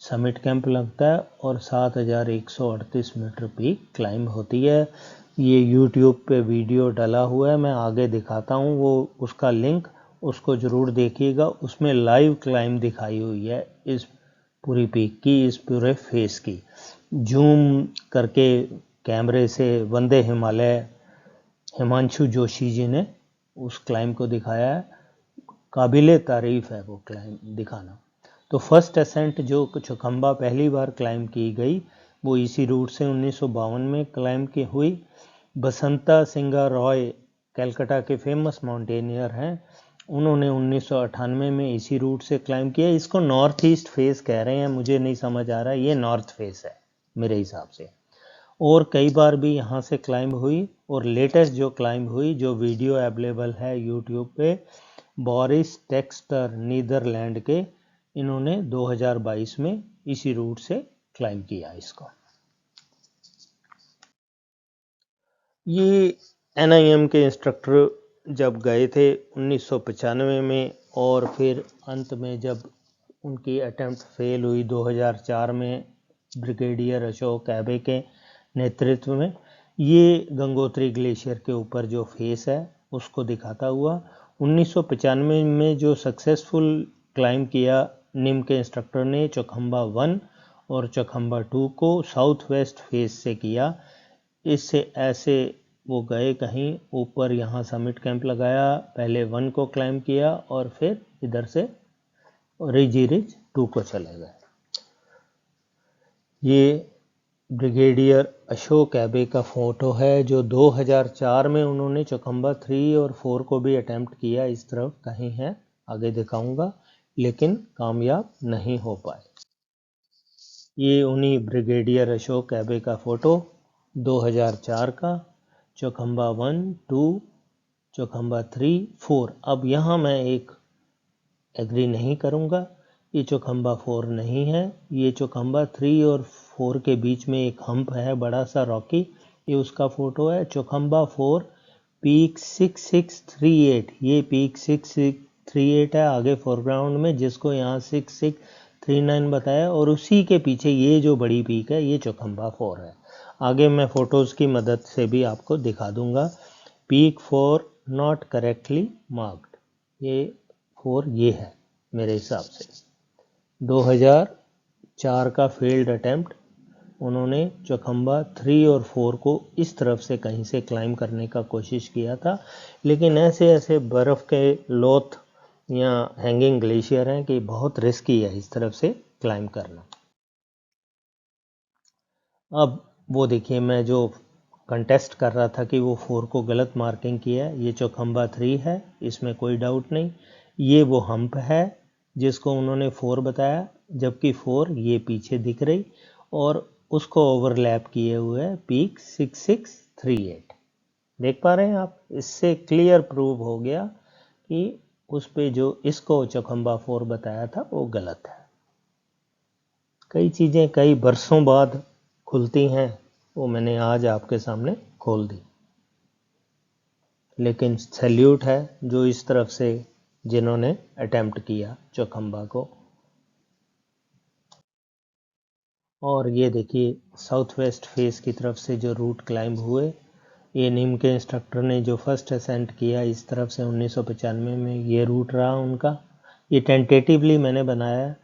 समिट कैंप लगता है और 7,138 मीटर पीक क्लाइंब होती है। ये यूट्यूब पे वीडियो डला हुआ है, मैं आगे दिखाता हूँ, वो उसका लिंक उसको ज़रूर देखिएगा। उसमें लाइव क्लाइंब दिखाई हुई है इस पूरी पीक की, इस पूरे फेस की। जूम करके कैमरे से वंदे हिमालय हिमांशु जोशी जी ने उस क्लाइंब को दिखाया है। काबिले तारीफ़ है वो क्लाइंब दिखाना। तो फर्स्ट असेंट जो चौखंबा पहली बार क्लाइंब की गई वो इसी रूट से 1952 में क्लाइंब की हुई। बसंता सिंगा रॉय कलकत्ता के फेमस माउंटेनियर हैं, उन्होंने 1998 में इसी रूट से क्लाइंब किया। इसको नॉर्थ ईस्ट फेस कह रहे हैं, मुझे नहीं समझ आ रहा, ये नॉर्थ फेस है मेरे हिसाब से। और कई बार भी यहाँ से क्लाइंब हुई और लेटेस्ट जो क्लाइंब हुई, जो वीडियो अवेलेबल है यूट्यूब पे, बोरिस टेक्स्टर नीदरलैंड के, इन्होंने 2022 में इसी रूट से क्लाइंब किया इसको। ये NIM के इंस्ट्रक्टर जब गए थे 1995 में और फिर अंत में जब उनकी अटेम्प्ट फेल हुई 2004 में ब्रिगेडियर अशोक एबे के नेतृत्व में, ये गंगोत्री ग्लेशियर के ऊपर जो फेस है उसको दिखाता हुआ 1995 में जो सक्सेसफुल क्लाइंब किया निम के इंस्ट्रक्टर ने चौखंबा 1 और चौखंबा 2 को साउथ वेस्ट फेस से किया। इससे ऐसे वो गए कहीं ऊपर, यहाँ समिट कैंप लगाया, पहले 1 को क्लाइंब किया और फिर इधर से रिजी रिज 2 को चले गए। ये ब्रिगेडियर अशोक एबे का फ़ोटो है जो 2004 में उन्होंने चौखंबा 3 और 4 को भी अटैम्प्ट किया, इस तरफ कहीं है, आगे दिखाऊंगा, लेकिन कामयाब नहीं हो पाए। ये उन्हीं ब्रिगेडियर अशोक एबे का फ़ोटो 2004 का, चौखंबा 1, 2, चौखंबा 3, 4। अब यहाँ मैं एक एग्री नहीं करूँगा, ये चौखंबा 4 नहीं है, ये चौखंबा 3 और 4 के बीच में एक हम्प है बड़ा सा रॉकी, ये उसका फ़ोटो है। चौखंबा 4 पीक 6638, ये पीक 6638 है आगे फोरग्राउंड में, जिसको यहाँ 6639 बताया, और उसी के पीछे ये जो बड़ी पीक है ये चौखंबा 4 है। आगे मैं फ़ोटोज़ की मदद से भी आपको दिखा दूंगा। पीक 4 नॉट करेक्टली मार्क्ड, ये 4 ये है मेरे हिसाब से। 2004 का फेल्ड अटैम्प्ट, उन्होंने चौखंबा 3 और 4 को इस तरफ से कहीं से क्लाइंब करने का कोशिश किया था, लेकिन ऐसे ऐसे बर्फ़ के लोथ या हैंगिंग ग्लेशियर हैं कि बहुत रिस्की है इस तरफ से क्लाइंब करना। अब वो देखिए, मैं जो कंटेस्ट कर रहा था कि वो 4 को गलत मार्किंग किया है, ये चौखंबा 3 है, इसमें कोई डाउट नहीं। ये वो हम्प है जिसको उन्होंने 4 बताया, जबकि 4 ये पीछे दिख रही, और उसको ओवरलैप किए हुए है पीक 6638। देख पा रहे हैं आप? इससे क्लियर प्रूव हो गया कि उस पे जो इसको चौखंबा 4 बताया था वो गलत है। कई चीज़ें कई बरसों बाद खुलती हैं, वो मैंने आज आपके सामने खोल दी। लेकिन सैल्यूट है जो इस तरफ से जिन्होंने अटेम्प्ट किया चौखंबा को। और ये देखिए साउथ वेस्ट फेस की तरफ से जो रूट क्लाइंब हुए, ये नीम के इंस्ट्रक्टर ने जो फर्स्ट असेंट किया इस तरफ से 1995 में, ये रूट रहा उनका। ये टेंटेटिवली मैंने बनाया,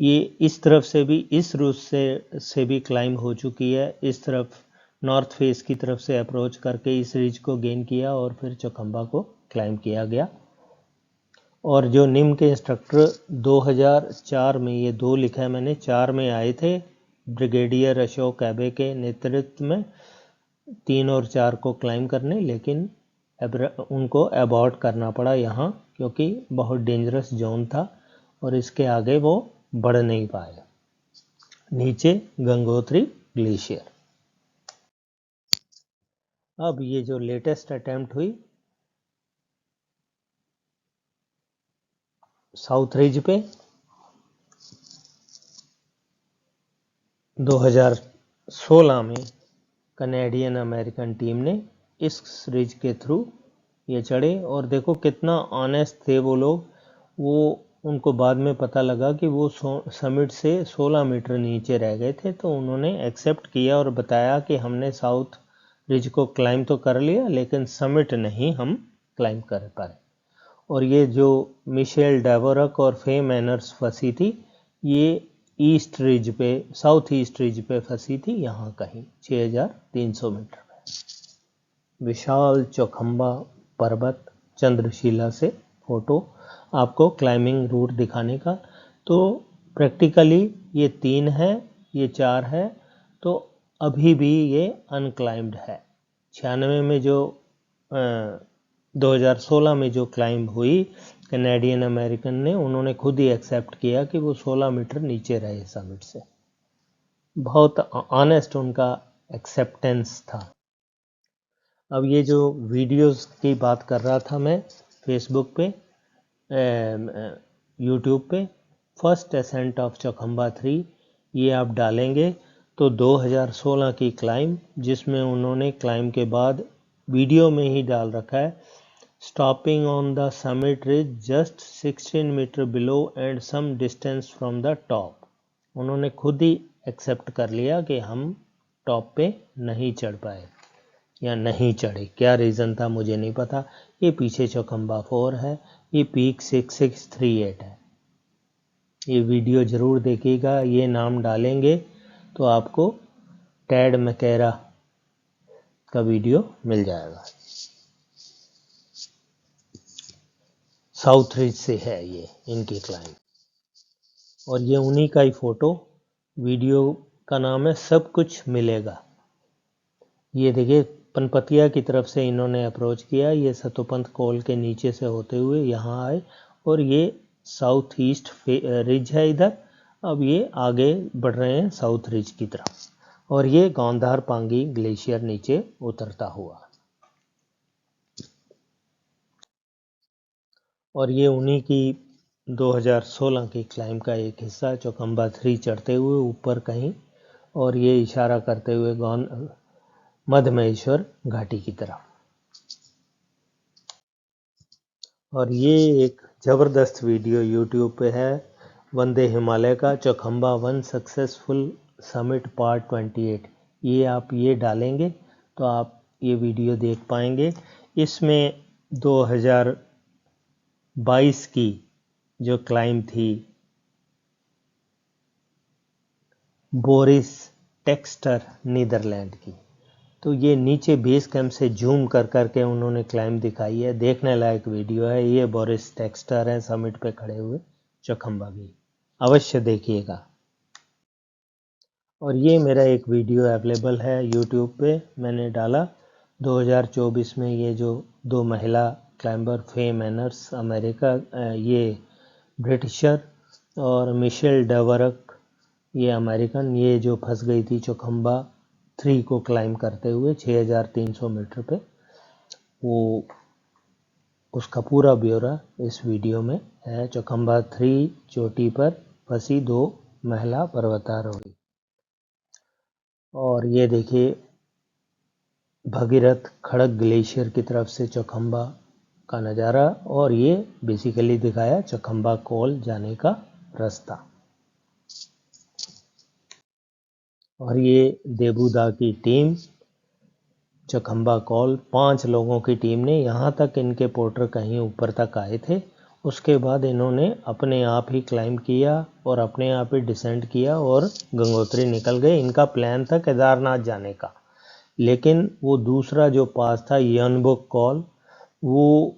ये इस तरफ से भी, इस रूट से भी क्लाइंब हो चुकी है। इस तरफ नॉर्थ फेस की तरफ से अप्रोच करके इस रिज को गेन किया और फिर चौखंबा को क्लाइंब किया गया। और जो निम के इंस्ट्रक्टर 2004 में, ये 2 लिखा है मैंने, 4 में आए थे ब्रिगेडियर अशोक एबे के नेतृत्व में 3 और 4 को क्लाइंब करने, लेकिन उनको अबॉर्ट करना पड़ा यहाँ, क्योंकि बहुत डेंजरस जोन था और इसके आगे वो बढ़ नहीं पाए। नीचे गंगोत्री ग्लेशियर। अब ये जो लेटेस्ट अटेम्प्ट हुई साउथ रिज पे 2016 में, कनेडियन अमेरिकन टीम ने इस रिज के थ्रू ये चढ़े। और देखो कितना ऑनेस्ट थे वो लोग। वो उनको बाद में पता लगा कि वो समिट से 16 मीटर नीचे रह गए थे, तो उन्होंने एक्सेप्ट किया और बताया कि हमने साउथ रिज को क्लाइम तो कर लिया लेकिन समिट नहीं हम क्लाइम कर पाए। और ये जो मिशेल डेवोरक और फे मैनर्स फंसी थी, ये ईस्ट रिज पे, साउथ ईस्ट रिज पे फंसी थी, यहाँ कहीं 6300 मीटर पे। विशाल चौखंबा पर्वत, चंद्रशिला से फोटो आपको क्लाइंबिंग रूट दिखाने का। तो प्रैक्टिकली ये 3 है, ये 4 है, तो अभी भी ये अनक्लाइम्ड है। 96 में जो 2016 में जो क्लाइंब हुई कैनेडियन अमेरिकन ने, उन्होंने खुद ही एक्सेप्ट किया कि वो 16 मीटर नीचे रहे समिट से। बहुत ऑनेस्ट उनका एक्सेप्टेंस था। अब ये जो वीडियोस की बात कर रहा था मैं फेसबुक पे, यूट्यूब पे, फर्स्ट असेंट ऑफ चौखंबा 3, ये आप डालेंगे तो 2016 की क्लाइम, जिसमें उन्होंने क्लाइम के बाद वीडियो में ही डाल रखा है, stopping on the summit ridge just 16 metre below and some distance from the top. उन्होंने खुद ही एक्सेप्ट कर लिया कि हम टॉप पे नहीं चढ़ पाए या नहीं चढ़े। क्या रीज़न था मुझे नहीं पता। ये पीछे चौखंबा 4 है, ये पीक 6638 है। ये वीडियो ज़रूर देखिएगा। ये नाम डालेंगे तो आपको टैड मैकेरा का वीडियो मिल जाएगा। साउथ रिज से है ये इनकी क्लाइंब, और ये उन्हीं का ही फोटो। वीडियो का नाम है सब कुछ मिलेगा। ये देखिए पनपतिया की तरफ से इन्होंने अप्रोच किया, ये सतोपंथ कॉल के नीचे से होते हुए यहाँ आए, और ये साउथ ईस्ट रिज है इधर। अब ये आगे बढ़ रहे हैं साउथ रिज की तरफ, और ये गांधार पांगी ग्लेशियर नीचे उतरता हुआ। और ये उन्हीं की 2016 की क्लाइम का एक हिस्सा, चौखंबा 3 चढ़ते हुए ऊपर कहीं, और ये इशारा करते हुए मधमहेश्वर घाटी की तरफ। और ये एक ज़बरदस्त वीडियो यूट्यूब पे है, वंदे हिमालय का चौखंबा 1 सक्सेसफुल समिट पार्ट 28। ये आप ये डालेंगे तो आप ये वीडियो देख पाएंगे। इसमें 2022 की जो क्लाइम थी बोरिस टेक्स्टर नीदरलैंड की, तो ये नीचे बेस कैंप से जूम कर करके उन्होंने क्लाइम दिखाई है। देखने लायक वीडियो है। ये बोरिस टेक्स्टर हैं समिट पे खड़े हुए चौखंबा की, अवश्य देखिएगा। और ये मेरा एक वीडियो अवेलेबल है यूट्यूब पे, मैंने डाला 2024 में। ये जो 2 महिला क्लाइंबर, फे मैनर्स अमेरिका, ये ब्रिटिशर, और मिशेल डेवरक ये अमेरिकन, ये जो फंस गई थी चौखंबा 3 को क्लाइम करते हुए 6300 मीटर पे, वो उसका पूरा ब्यौरा इस वीडियो में है। चौखंबा 3 चोटी पर फंसी 2 महिला पर्वतारोही। और ये देखिए भगीरथ खड़क ग्लेशियर की तरफ से चौखंबा का नज़ारा, और ये बेसिकली दिखाया चौखंबा कॉल जाने का रास्ता। और ये देबूदा की टीम चौखंबा कॉल, 5 लोगों की टीम ने, यहाँ तक इनके पोर्टर कहीं ऊपर तक आए थे। उसके बाद इन्होंने अपने आप ही क्लाइम किया और अपने आप ही डिसेंड किया और गंगोत्री निकल गए। इनका प्लान था केदारनाथ जाने का, लेकिन वो दूसरा जो पास था यनबुक कॉल, वो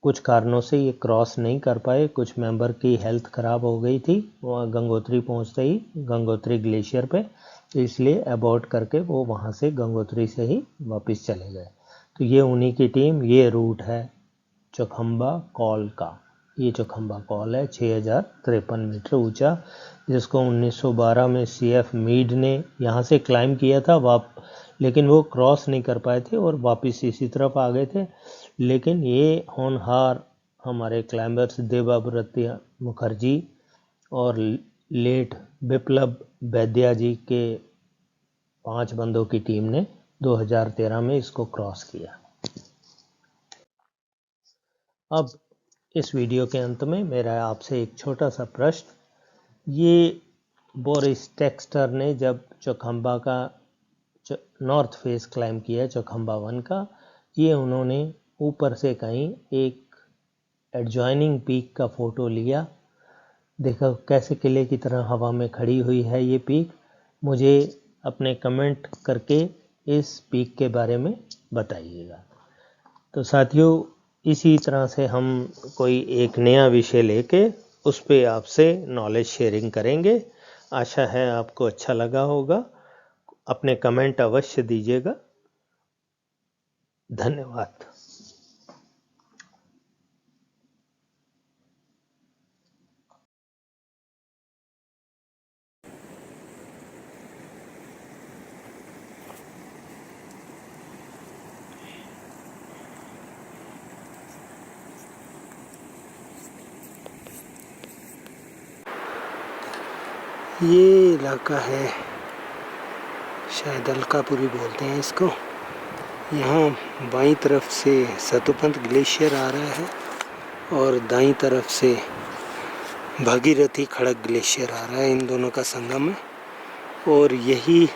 कुछ कारणों से ये क्रॉस नहीं कर पाए। कुछ मेंबर की हेल्थ ख़राब हो गई थी वहाँ गंगोत्री पहुँचते ही, गंगोत्री ग्लेशियर पे, तो इसलिए अबॉर्ट करके वो वहाँ से गंगोत्री से ही वापस चले गए। तो ये उन्हीं की टीम। ये रूट है चौखंबा कॉल का। ये चौखंबा कॉल है 6053 मीटर ऊंचा, जिसको 1912 में CF मीड ने यहाँ से क्लाइम किया था, लेकिन वो क्रॉस नहीं कर पाए थे और वापस इसी तरफ आ गए थे। लेकिन ये होनहार हमारे क्लाइंबर्स देवाव्रत मुखर्जी और लेट बिप्लब वैद्या जी के 5 बंदों की टीम ने 2013 में इसको क्रॉस किया। अब इस वीडियो के अंत में मेरा आपसे एक छोटा सा प्रश्न, ये बोरिस टेक्स्टर ने जब चौखंबा का नॉर्थ फेस क्लाइम किया, चौखंबा 1 का, ये उन्होंने ऊपर से कहीं एक एडजॉइनिंग पीक का फ़ोटो लिया। देखो कैसे किले की तरह हवा में खड़ी हुई है ये पीक। मुझे अपने कमेंट करके इस पीक के बारे में बताइएगा। तो साथियों, इसी तरह से हम कोई एक नया विषय लेके उस पे आपसे नॉलेज शेयरिंग करेंगे। आशा है आपको अच्छा लगा होगा। अपने कमेंट अवश्य दीजिएगा। धन्यवाद। ये इलाका है, शायद अलकापुरी बोलते हैं इसको। यहाँ बाईं तरफ से सतोपंथ ग्लेशियर आ रहा है और दाईं तरफ से भागीरथी खड़क ग्लेशियर आ रहा है। इन दोनों का संगम है। और यही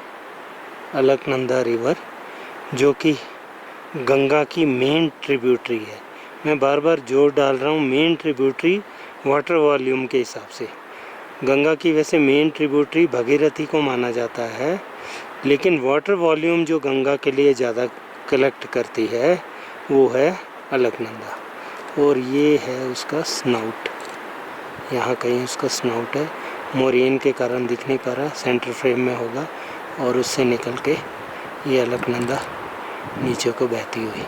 अलकनंदा रिवर, जो कि गंगा की मेन ट्रिब्यूटरी है। मैं बार बार जोर डाल रहा हूँ, मेन ट्रिब्यूटरी वाटर वॉल्यूम के हिसाब से। गंगा की वैसे मेन ट्रिब्यूटरी भागीरथी को माना जाता है, लेकिन वाटर वॉल्यूम जो गंगा के लिए ज़्यादा कलेक्ट करती है वो है अलकनंदा। और ये है उसका स्नाउट, यहाँ कहीं उसका स्नाउट है। मोरेन के कारण दिख नहीं पा रहा, सेंटर फ्रेम में होगा। और उससे निकल के ये अलकनंदा नीचे को बहती हुई।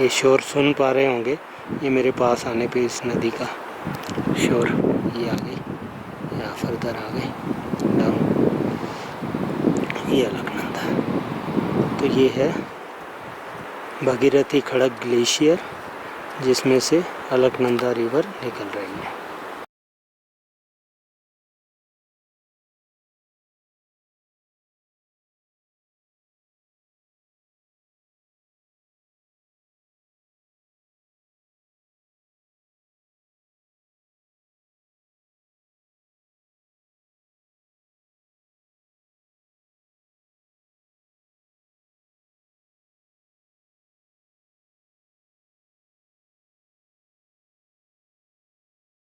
ये शोर सुन पा रहे होंगे, ये मेरे पास आने पे इस नदी का शोर। ये आ गई, यहाँ फर्दर आ गई डाउन, ये अलकनंदा। तो ये है भागीरथी खड़क ग्लेशियर, जिसमें से अलकनंदा रिवर निकल रही है।